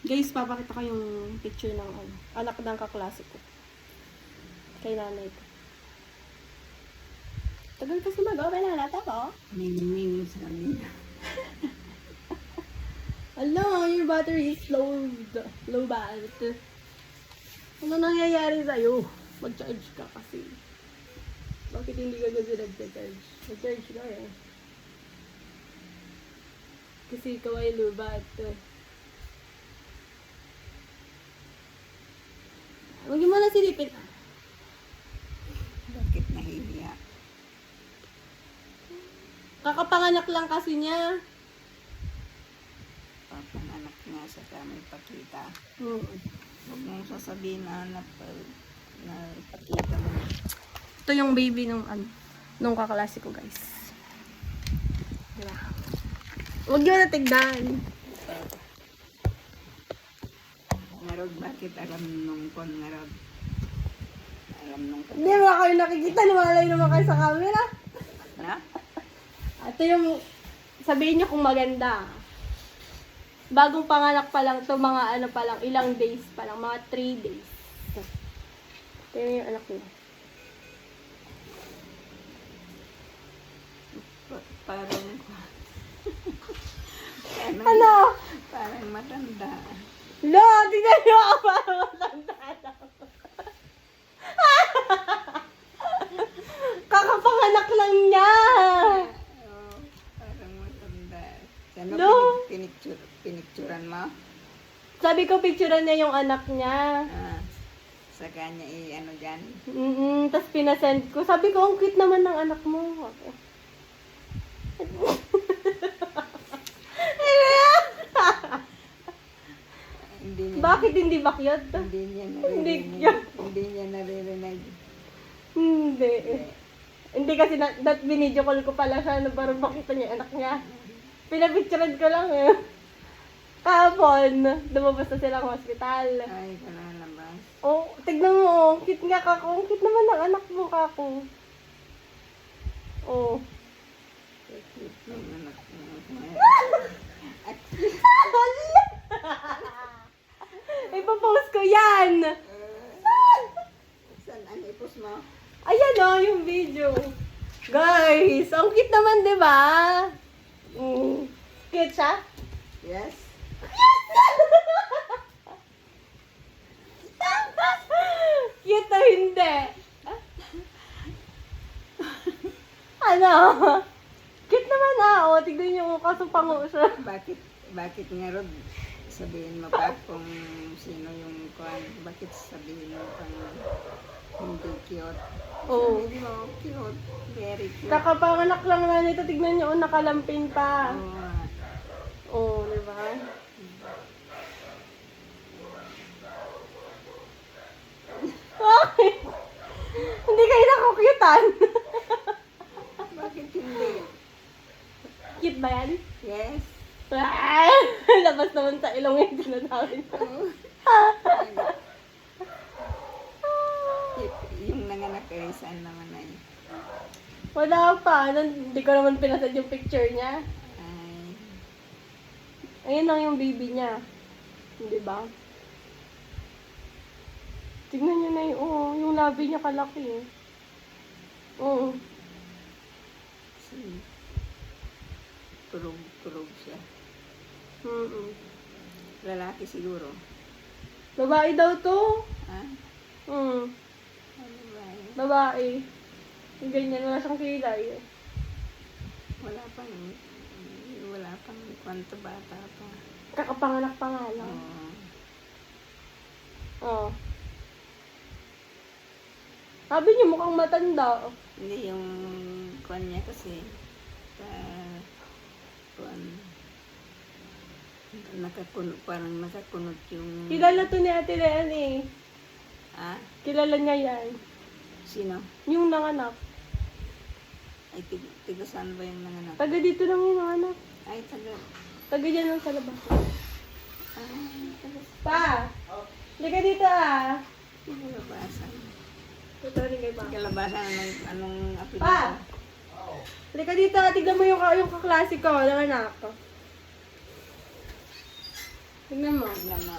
Guys, papakita ko yung picture ng anak ng kaklase ko. Kay nanay ko. Tagal kasi mag-open na nata ko. Ming sabi. Hello, your battery is low. Low bat. Ano nangyayari sa'yo? Mag-charge ka kasi. Bakit hindi ka kasi nag-charge? Mag-charge ka eh. Kasi ikaw ay low bat. Huwag mo na silipin. Bakit nahihiya? Kakapanganak lang kasi niya. Papanganak nga sa kami pakita. Huwag mong sasabihin na pakita mo. Ito yung baby nung kaklase ko, guys. Diba? Huwag nyo na tignan. Ngarod, bakit alam nung kon ngarod? Alam nung kon. Hindi mo kayo nakikita. Lumalay naman kayo sa camera. Na? Ito yung, sabihin nyo kung maganda. Bagong panganak pa lang to, mga ano pa lang, ilang days pa lang, mga 3 days. Ito yung anak niya. Parang Ano? parang matanda. Lo, tignan nyo ako parang matanda lang. Kakapanganak lang niya. Oh, parang matanda. Ano No. pinicturan mo? Sabi ko, picturean niya yung anak niya. Sa kanya ano dyan? Tapos pinasend ko. Sabi ko, ang cute naman ng anak mo. Okay. Hindi niya, Bakit hindi ba cute? hindi niya Hindi naririnig. yan. Hindi niya naririnig. Hindi. Hindi kasi binidyo call ko pala siya na parang makita niya yung anak niya. Pinapicturean ko lang eh. Kahapon, lumabas na silang hospital. Ay, kalalabas. Oh, tignan mo, cute nga kako. Ang cute naman ng anak mo kako. Oh. Yung anak mo. Ipapost ko yan! Saan ang ipos mo? Ayan o, yung video. Guys, ang cute naman, di ba? Cute siya? Yes? Cute o hindi? Ano? Cute naman O, tignan niyo kaso pango siya. Bakit nga Rod? Sabihin mo pa kung sino yung kuhan. Bakit sabihin mo pang hindi cute? Oo. Sabihin mo, cute. Very cute. Kakapanganak lang na nito. Tignan niyo, nakalampin pa. Oo. Oh, di ba? Bakit? Hindi kayo nakukyutan. Bakit hindi? Cute ba yan? Yes. Labas naman sa ilong yung tinatawin ko. Yung nanganak ay saan naman ay? Wala pa. Hindi ko naman pinasad yung picture niya. Ay, Ayun lang yung baby niya. Hindi ba? Tignan niyo na yung labi niya kalaki. Oo. tulog siya. Lalaki siguro. Babae daw to. Ha? Hmm. Ano ba eh? Babae. Yung ganyan, wala siyang kilay. Wala pang kwento bata pa. Kakapanganak pa nga lang. Oo. Oh. Sabi niyo mukhang matanda. Hindi yung kwan niya kasi parang nakakunot yung... Kilala to ni Ate Lean eh. Ha? Kilala niya yan. Sino? Yung nanganak. Ay, tiga saan ba yung nanganak? Taga dito lang yung nanganak. Ay, taga... Taga dyan lang sa labas. taga... Pa! Hindi ka dito Kalabasan. Ito rin kayo pa. Kalabasan, anong apelido? Pa! Hindi ka dito. Tignan mo yung kaklase ko. Nanganak. Tingnan mo. Tingnan mo.